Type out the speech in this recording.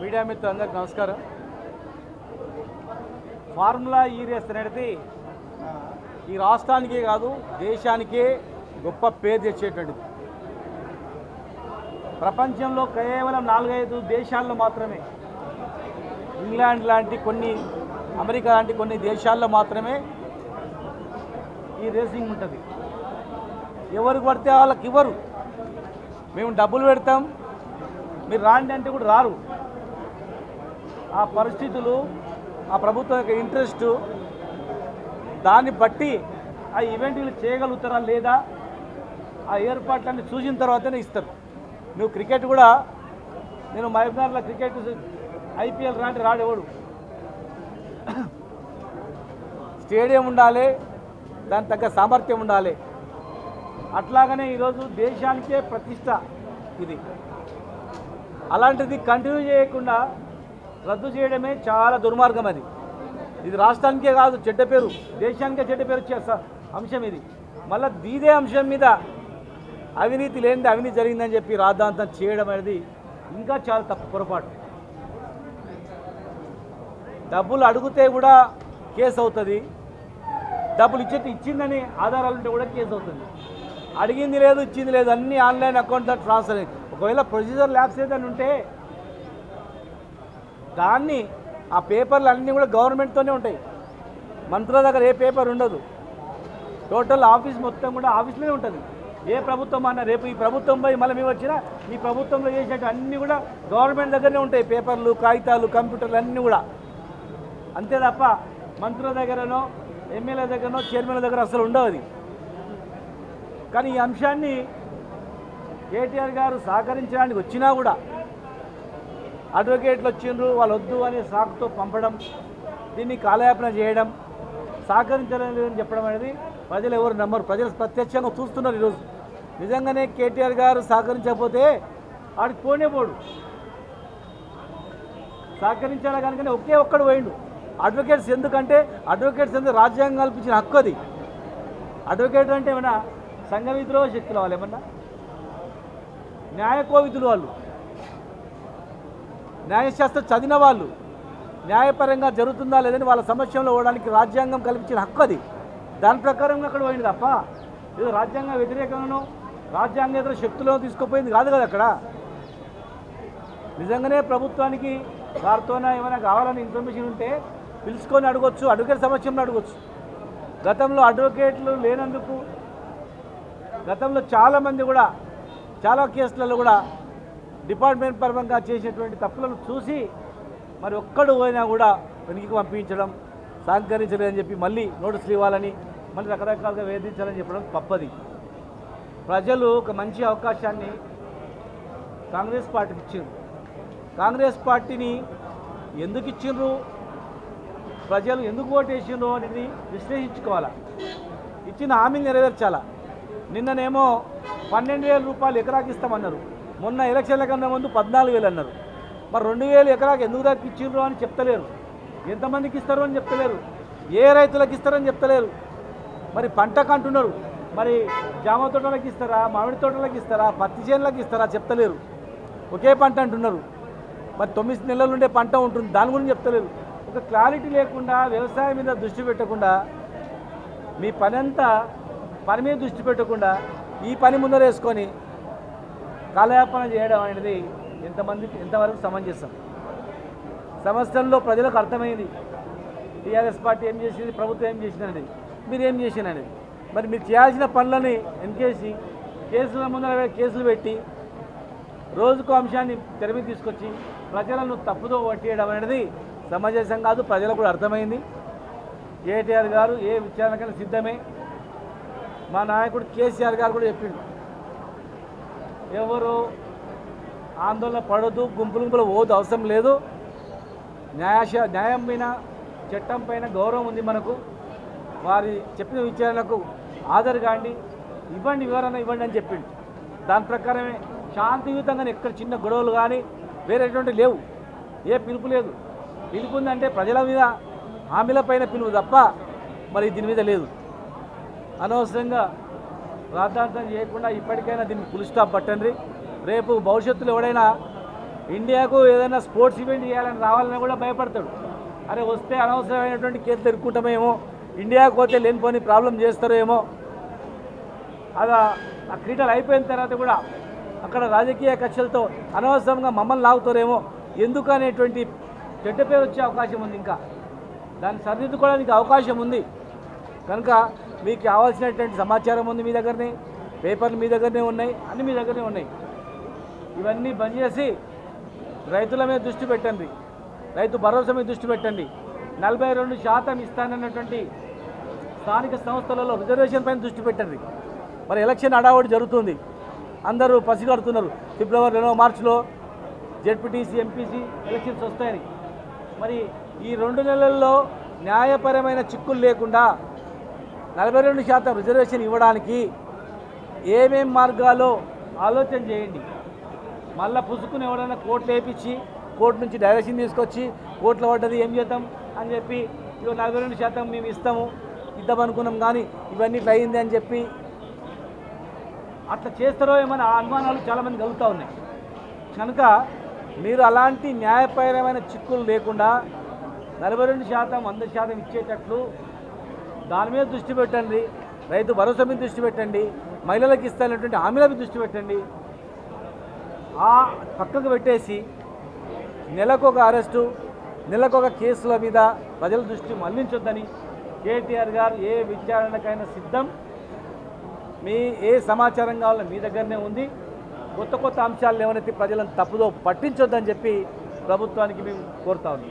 Media మిత్రులందరికీ నమస్కారం. Formula ఈ రేస్ అనేది ఈ రాష్ట్రానికే కాదు దేశానికే గొప్ప పేరు తెచ్చేటువంటిది. ప్రపంచంలో కేవలం 4-5 దేశాల్లో మాత్రమే, ఇంగ్లాండ్ లాంటి కొన్ని, అమెరికా లాంటి కొన్ని దేశాల్లో మాత్రమే ఈ రేసింగ్ ఉంటుంది. ఎవరికి పడితే వాళ్ళకి ఇవ్వరు. మేము డబ్బులు పెడతాం, మీరు రాండి అంటే కూడా రారు. ఆ పరిస్థితులు, ఆ ప్రభుత్వం యొక్క ఇంట్రెస్టు, దాన్ని బట్టి ఆ ఈవెంట్లు చేయగలుగుతారా లేదా ఆ ఏర్పాట్లన్నీ చూసిన తర్వాతనే ఇస్తారు. నువ్వు క్రికెట్ కూడా, నేను మహబూబ్నగర్లో క్రికెట్ ఐపీఎల్ రాడేవాడు. స్టేడియం ఉండాలి, దానికి తగ్గ సామర్థ్యం ఉండాలి. అట్లాగనే ఈరోజు దేశానికే ప్రతిష్ట ఇది. అలాంటిది కంటిన్యూ చేయకుండా రద్దు చేయడమే చాలా దుర్మార్గం. ఇది రాష్ట్రానికే కాదు చెడ్డ పేరు, దేశానికే చెడ్డ పేరు వచ్చే అంశం ఇది. మళ్ళీ ఇదే అంశం మీద అవినీతి లేనిది అవినీతి జరిగిందని చెప్పి రాద్ధాంతం చేయడం అనేది ఇంకా చాలా తప్పు, పొరపాటు. డబ్బులు అడిగితే కూడా కేసు అవుతుంది, డబ్బులు ఇచ్చిందని ఆధారాలు ఉంటే కూడా కేసు అవుతుంది. అడిగింది లేదు, ఇచ్చింది లేదు, అన్నీ ఆన్లైన్ అకౌంట్లో ట్రాన్స్ఫర్. ఒకవేళ ప్రొసీజర్ ల్యాబ్స్ ఏదైనా ఉంటే దాన్ని, ఆ పేపర్లు అన్నీ కూడా గవర్నమెంట్తోనే ఉంటాయి. మంత్రుల దగ్గర ఏ పేపర్ ఉండదు. టోటల్ ఆఫీస్ మొత్తం కూడా ఆఫీస్లోనే ఉంటుంది. ఏ ప్రభుత్వం అన్నా రేపు ఈ ప్రభుత్వం పోయి మళ్ళీ మేము వచ్చినా ఈ ప్రభుత్వంలో చేసేట అన్నీ కూడా గవర్నమెంట్ దగ్గరనే ఉంటాయి. పేపర్లు, కాగితాలు, కంప్యూటర్లు అన్నీ కూడా. అంతే తప్ప మంత్రుల దగ్గరనో, ఎమ్మెల్యే దగ్గరనో, చైర్మన్ల దగ్గర అసలు ఉండవు అది. కానీ ఈ అంశాన్ని కేటీఆర్ గారు సహకరించడానికి వచ్చినా కూడా అడ్వకేట్లు వచ్చిండ్రు, వాళ్ళు వద్దు అనే సాకుతో పంపడం, దీన్ని కాలయాపన చేయడం, సహకరించలేదని చెప్పడం అనేది ప్రజలు ఎవరు నమ్మరు. ప్రజలు ప్రత్యక్షంగా చూస్తున్నారు. ఈరోజు నిజంగానే కేటీఆర్ గారు సహకరించకపోతే ఆడికి పోడు. సహకరించాలా కనుకనే ఒకే ఒక్కడు పోయిండు. అడ్వకేట్స్ ఎందుకంటే అడ్వకేట్స్ ఎందుకు రాజ్యాంగం కల్పించిన హక్కు అది. అడ్వకేట్ అంటే ఏమన్నా సంఘ విద్రోహ శక్తులు వాళ్ళు, ఏమన్నా న్యాయకోవిధులు, వాళ్ళు న్యాయశాస్త్రం చదివిన వాళ్ళు, న్యాయపరంగా జరుగుతుందా లేదని వాళ్ళ సమస్యలో పోవడానికి రాజ్యాంగం కల్పించిన హక్కు అది. దాని ప్రకారంగా అక్కడ పోయింది తప్ప ఏదో రాజ్యాంగ వ్యతిరేకంగానో రాజ్యాంగేతర శక్తులను తీసుకుపోయింది కాదు కదా. అక్కడ నిజంగానే ప్రభుత్వానికి వారితోనే ఏమైనా కావాలని ఇన్ఫర్మేషన్ ఉంటే పిలుచుకొని అడగొచ్చు, అడ్వకేట్ సమస్యలను అడగొచ్చు. గతంలో అడ్వకేట్లు లేనందుకు గతంలో చాలామంది కూడా చాలా కేసులలో కూడా డిపార్ట్మెంట్ పరంగా చేసినటువంటి తప్పులను చూసి మరి ఒక్కడు పోయినా కూడా వెనక్కి పంపించడం, సహకరించలేదని చెప్పి మళ్ళీ నోటీసులు ఇవ్వాలని, మళ్ళీ రకరకాలుగా వేధించాలని చెప్పడం తప్పది. ప్రజలు ఒక మంచి అవకాశాన్ని కాంగ్రెస్ పార్టీకి ఇచ్చిండ్రు. కాంగ్రెస్ పార్టీని ఎందుకు ఇచ్చిండ్రు, ప్రజలు ఎందుకు ఓటేసిండ్రు అనేది విశ్లేషించుకోవాలా. ఇచ్చిన హామీని నెరవేర్చాలా. నిన్ననేమో 12,000 రూపాయలు ఎకరాకి ఇస్తామన్నారు. మొన్న ఎలక్షన్ల కన్నా ముందు 14,000 అన్నారు. మరి 2,000 ఎకరాకి ఎందుకు దాకా ఇచ్చిండ్రు అని చెప్తలేరు. ఎంతమందికి ఇస్తారు అని చెప్తలేరు. ఏ రైతులకు ఇస్తారని చెప్తలేరు. మరి పంటకు అంటున్నారు. మరి జామ తోటలకు ఇస్తారా, మామిడి తోటలకు ఇస్తారా, పత్తి చేనులకు ఇస్తారా చెప్తలేరు. ఒకే పంట అంటున్నారు. మరి 9 నెలల నుండే పంట ఉంటుంది, దాని గురించి చెప్తలేరు. ఒక క్లారిటీ లేకుండా, వ్యవసాయం మీద దృష్టి పెట్టకుండా, మీ పని మీద దృష్టి పెట్టకుండా ఈ పని ముందరేసుకొని కాలయాపన చేయడం అనేది ఎంతవరకు సమంజసం? సమస్యల్లో ప్రజలకు అర్థమైంది. టీఆర్ఎస్ పార్టీ ఏం చేసింది, ప్రభుత్వం ఏం చేసిందనేది, మీరు ఏం చేసిననేది. మరి మీరు చేయాల్సిన పనులని ఎన్కేసి కేసుల ముందర కేసులు పెట్టి రోజుకో అంశాన్ని తెర మీద తీసుకొచ్చి ప్రజలను తప్పుదో పట్టేయడం అనేది సమంజసం కాదు. ప్రజలకు కూడా అర్థమైంది. కేటీఆర్ గారు ఏ విచారణకైనా సిద్ధమే. మా నాయకుడు కేసీఆర్ గారు కూడా చెప్పిండు, ఎవరు ఆందోళన పడొద్దు, గుంపులు పోవద్దు, అవసరం లేదు. న్యాయం పైన, చట్టం పైన గౌరవం ఉంది మనకు. వారి చెప్పిన విచారణకు హాజరు కాండి, ఇవ్వండి, వివరణ ఇవ్వండి అని చెప్పిండు. దాని ప్రకారమే శాంతియుతంగా ఎక్కడ చిన్న గొడవలు కానీ వేరేటువంటి లేవు. ఏ పిలుపు లేదు. పిలుపు ఉందంటే ప్రజల మీద హామీల పైన పిలుపు తప్ప మరి దీని మీద లేదు. అనవసరంగా రాద్ధాంతం చేయకుండా ఇప్పటికైనా దీన్ని ఫుల్ స్టాప్ పట్టండి. రేపు భవిష్యత్తులో ఎవడైనా ఇండియాకు ఏదైనా స్పోర్ట్స్ ఈవెంట్ చేయాలని రావాలని కూడా భయపడతాడు. అరే వస్తే అనవసరమైనటువంటి కేసులు ఎదుర్కొంటామేమో, ఇండియాకు పోతే లేనిపోని ప్రాబ్లం చేస్తారేమో, అలా ఆ క్రీడలు అయిపోయిన తర్వాత కూడా అక్కడ రాజకీయ కక్షలతో అనవసరంగా మమ్మల్ని లాగుతారేమో ఎందుకు అనేటువంటి చెడ్డ పేరు వచ్చే అవకాశం ఉంది. ఇంకా దాన్ని సరిదిద్దుకోవడానికి అవకాశం ఉంది. కనుక మీకు కావాల్సినటువంటి సమాచారం ఉంది మీ దగ్గరనే, పేపర్లు మీ దగ్గరనే ఉన్నాయి, అన్నీ మీ దగ్గరనే ఉన్నాయి. ఇవన్నీ బంద్ చేసి రైతుల మీద దృష్టి పెట్టండి, రైతు భరోసా మీద దృష్టి పెట్టండి. 42% ఇస్తానన్నటువంటి స్థానిక సంస్థలలో రిజర్వేషన్ పైన దృష్టి పెట్టండి. మరి ఎలక్షన్ హడావుడి జరుగుతుంది, అందరూ పసిగడుతున్నారు. ఫిబ్రవరిలో మార్చిలో జెడ్పీటీసీ ఎంపీసీ ఎలక్షన్స్ వస్తాయని. మరి ఈ 2 నెలల్లో న్యాయపరమైన చిక్కులు లేకుండా 42% రిజర్వేషన్ ఇవ్వడానికి ఏమేం మార్గాలో ఆలోచన చేయండి. మళ్ళీ పుసుకుని ఎవరైనా కోర్టు వేయించి కోర్టు నుంచి డైరెక్షన్ తీసుకొచ్చి కోర్టులో పడ్డది ఏం చేద్దాం అని చెప్పి ఇక 42% మేము ఇద్దామనుకున్నాం కానీ ఇవన్నీ ఇట్లా అయింది అని చెప్పి అట్లా చేస్తారో ఏమైనా అనుమానాలు చాలామంది కలుగుతూ ఉన్నాయి. కనుక మీరు అలాంటి న్యాయపరమైన చిక్కులు లేకుండా 42% 100% ఇచ్చేటట్లు దాని మీద దృష్టి పెట్టండి. రైతు భరోసా మీద దృష్టి పెట్టండి. మహిళలకు ఇస్తానటువంటి హామీల మీద దృష్టి పెట్టండి. ఆ పక్కకు పెట్టేసి నెలకొక అరెస్టు, నెలకొక కేసుల మీద ప్రజల దృష్టి మళ్లించొద్దని కేటీఆర్ గారు ఏ విచారణకైనా సిద్ధం. మీ ఏ సమాచారం కావాలో మీ దగ్గరనే ఉంది. కొత్త కొత్త అంశాలు ఏమైనా ప్రజలను తప్పుదో పట్టించొద్దని చెప్పి ప్రభుత్వానికి మేము కోరుతా ఉన్నాం.